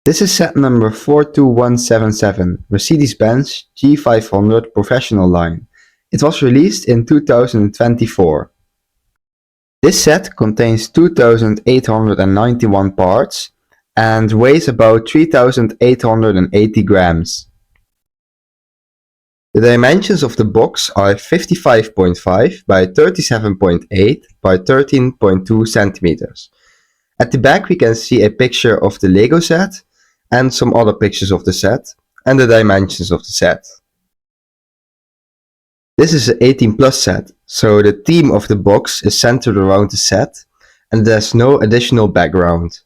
This is set number 42177, Mercedes-Benz G500 professional line. It was released in 2024. This set contains 2,891 parts and weighs about 3,880 grams. The dimensions of the box are 55.5 by 37.8 by 13.2 centimeters. At the back we can see a picture of the Lego set and some other pictures of the set and the dimensions of the set. This is an 18 plus set, so the theme of the box is centered around the set and there's no additional background.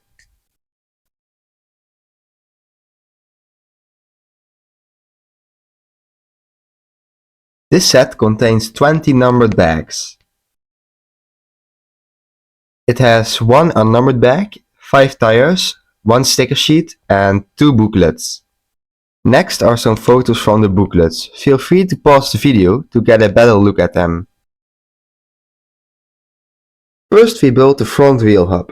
This set contains 20 numbered bags. It has one unnumbered bag, 5 tires, 1 sticker sheet and 2 booklets. Next are some photos from the booklets. Feel free to pause the video to get a better look at them. First we built the front wheel hub.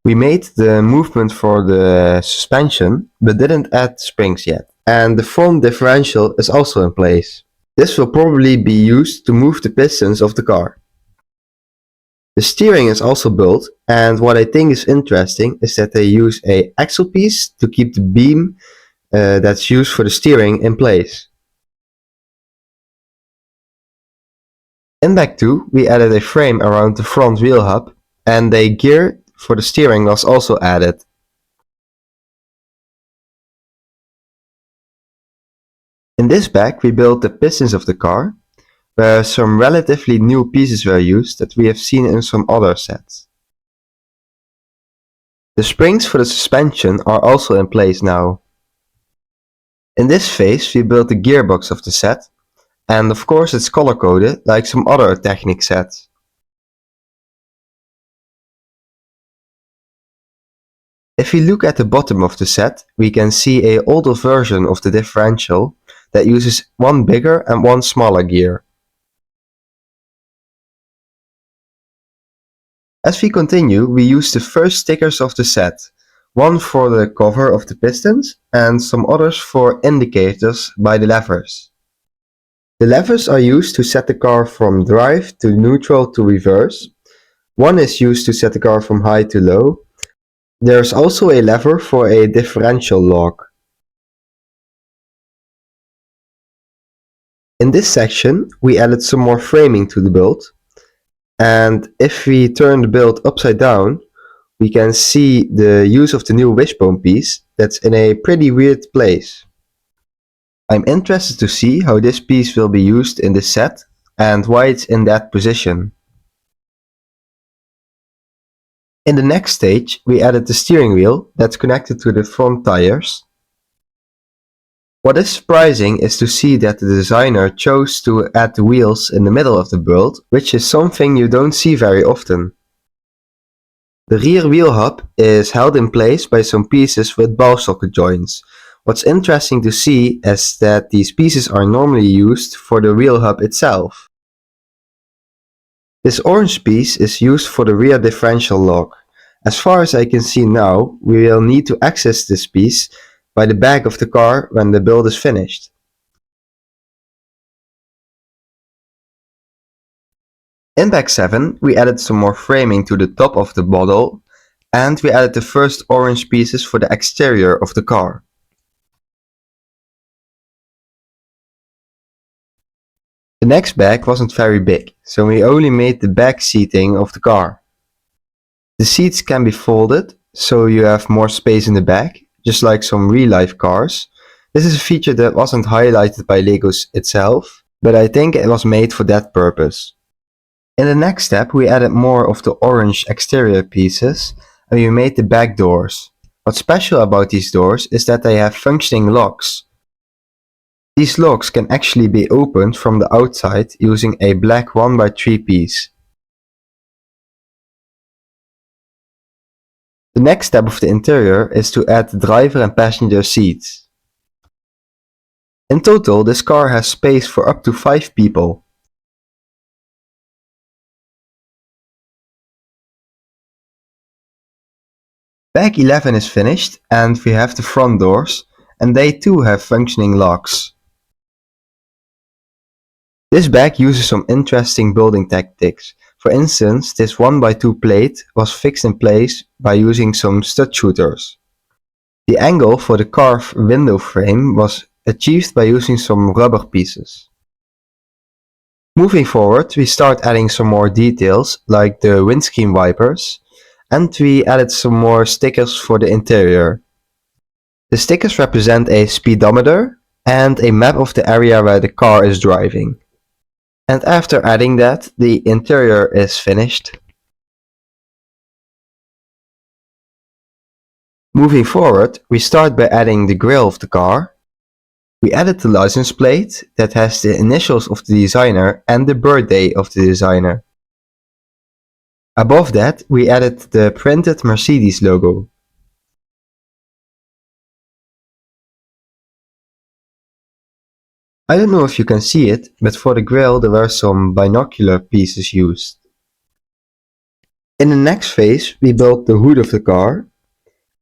We made the movement for the suspension but didn't add springs yet. And the front differential is also in place. This will probably be used to move the pistons of the car. The steering is also built, and what I think is interesting is that they use an axle piece to keep the beam that's used for the steering in place. In Bag 2 we added a frame around the front wheel hub and a gear for the steering was also added. In this bag we built the pistons of the car, where some relatively new pieces were used that we have seen in some other sets. The springs for the suspension are also in place now. In this phase we built the gearbox of the set, and of course it's color coded like some other Technic sets. If we look at the bottom of the set, we can see an older version of the differential that uses one bigger and one smaller gear. As we continue, we use the first stickers of the set, one for the cover of the pistons and some others for indicators by the levers. The levers are used to set the car from drive to neutral to reverse. One is used to set the car from high to low. There's also a lever for a differential lock. In this section, we added some more framing to the build. And if we turn the build upside down, we can see the use of the new wishbone piece that's in a pretty weird place. I'm interested to see how this piece will be used in this set and why it's in that position. In the next stage, we added the steering wheel that's connected to the front tires. What is surprising is to see that the designer chose to add the wheels in the middle of the build, which is something you don't see very often. The rear wheel hub is held in place by some pieces with ball socket joints. What's interesting to see is that these pieces are normally used for the wheel hub itself. This orange piece is used for the rear differential lock. As far as I can see now, we will need to access this piece by the back of the car when the build is finished. In Bag 7 we added some more framing to the top of the model and we added the first orange pieces for the exterior of the car. The next bag wasn't very big, so we only made the back seating of the car. The seats can be folded, so you have more space in the back, just like some real-life cars. This is a feature that wasn't highlighted by Lego itself, but I think it was made for that purpose. In the next step we added more of the orange exterior pieces and we made the back doors. What's special about these doors is that they have functioning locks. These locks can actually be opened from the outside using a black 1x3 piece. The next step of the interior is to add the driver and passenger seats. In total, this car has space for up to 5 people. Bag 11 is finished and we have the front doors, and they too have functioning locks. This bag uses some interesting building tactics. For instance, this 1x2 plate was fixed in place by using some stud shooters. The angle for the car window frame was achieved by using some rubber pieces. Moving forward, we start adding some more details like the windscreen wipers, and we added some more stickers for the interior. The stickers represent a speedometer and a map of the area where the car is driving. And after adding that, the interior is finished. Moving forward, we start by adding the grille of the car. We added the license plate that has the initials of the designer and the birthday of the designer. Above that, we added the printed Mercedes logo. I don't know if you can see it, but for the grille there were some binocular pieces used. In the next phase, we built the hood of the car.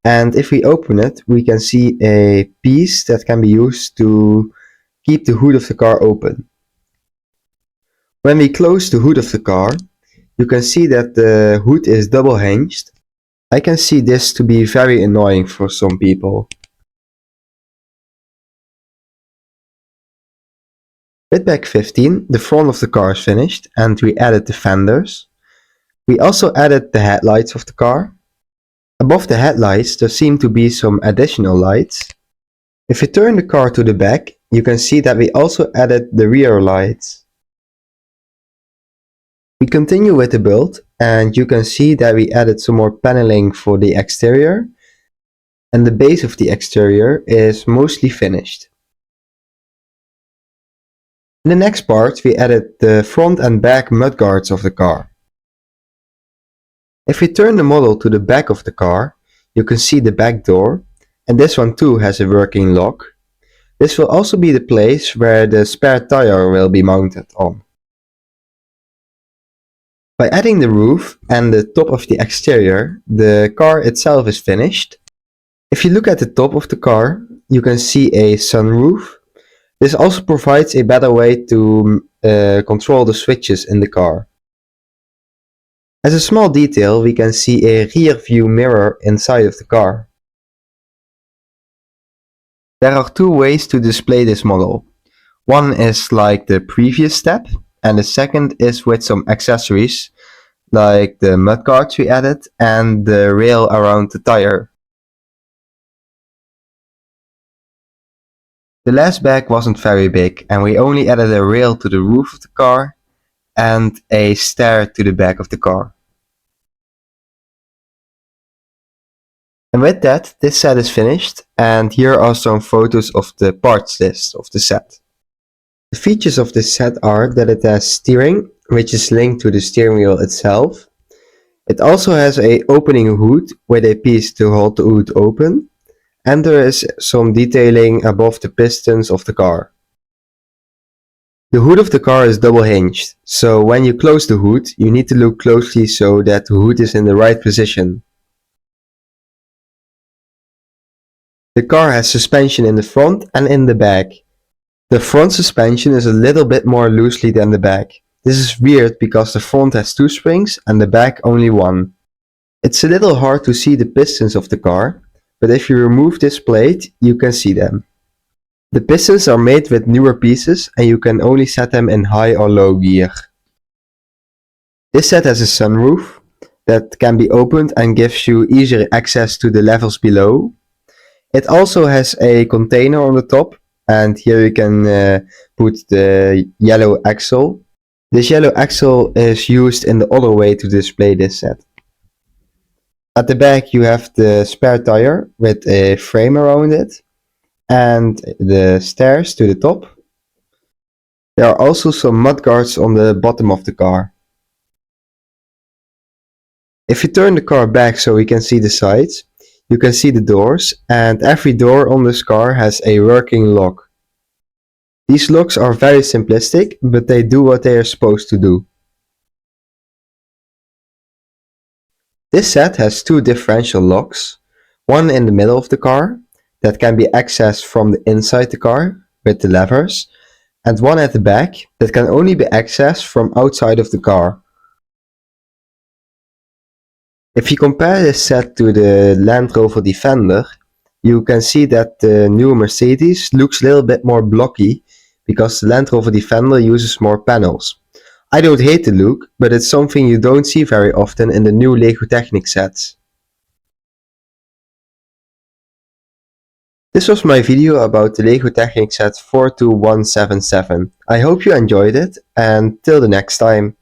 And if we open it, we can see a piece that can be used to keep the hood of the car open. When we close the hood of the car, you can see that the hood is double hinged. I can see this to be very annoying for some people. With bag 15, the front of the car is finished and we added the fenders. We also added the headlights of the car. Above the headlights there seem to be some additional lights. If you turn the car to the back, you can see that we also added the rear lights. We continue with the build and you can see that we added some more paneling for the exterior, and the base of the exterior is mostly finished. In the next part we added the front and back mudguards of the car. If we turn the model to the back of the car, you can see the back door, and this one too has a working lock. This will also be the place where the spare tire will be mounted on. By adding the roof and the top of the exterior, the car itself is finished. If you look at the top of the car, you can see a sunroof. This also provides a better way to control the switches in the car. As a small detail, we can see a rear view mirror inside of the car. There are two ways to display this model. One is like the previous step, and the second is with some accessories, like the mudguards we added and the rail around the tire. The last bag wasn't very big, and we only added a rail to the roof of the car and a stair to the back of the car. And with that, this set is finished, and here are some photos of the parts list of the set. The features of this set are that it has steering, which is linked to the steering wheel itself. It also has an opening hood with a piece to hold the hood open, and there is some detailing above the pistons of the car. The hood of the car is double hinged, so when you close the hood, you need to look closely so that the hood is in the right position. The car has suspension in the front and in the back. The front suspension is a little bit more loosely than the back. This is weird because the front has 2 springs and the back only 1. It's a little hard to see the pistons of the car, but if you remove this plate, you can see them. The pistons are made with newer pieces and you can only set them in high or low gear. This set has a sunroof that can be opened and gives you easier access to the levels below. It also has a container on the top, and here you can put the yellow axle. This yellow axle is used in the other way to display this set. At the back you have the spare tire with a frame around it and the stairs to the top. There are also some mudguards on the bottom of the car. If you turn the car back so we can see the sides, you can see the doors, and every door on this car has a working lock. These locks are very simplistic, but they do what they are supposed to do. This set has 2 differential locks. One in the middle of the car that can be accessed from the inside the car with the levers, and one at the back that can only be accessed from outside of the car. If you compare this set to the Land Rover Defender, you can see that the new Mercedes looks a little bit more blocky because the Land Rover Defender uses more panels. I don't hate the look, but it's something you don't see very often in the new Lego Technic sets. This was my video about the Lego Technic set 42177. I hope you enjoyed it, and till the next time.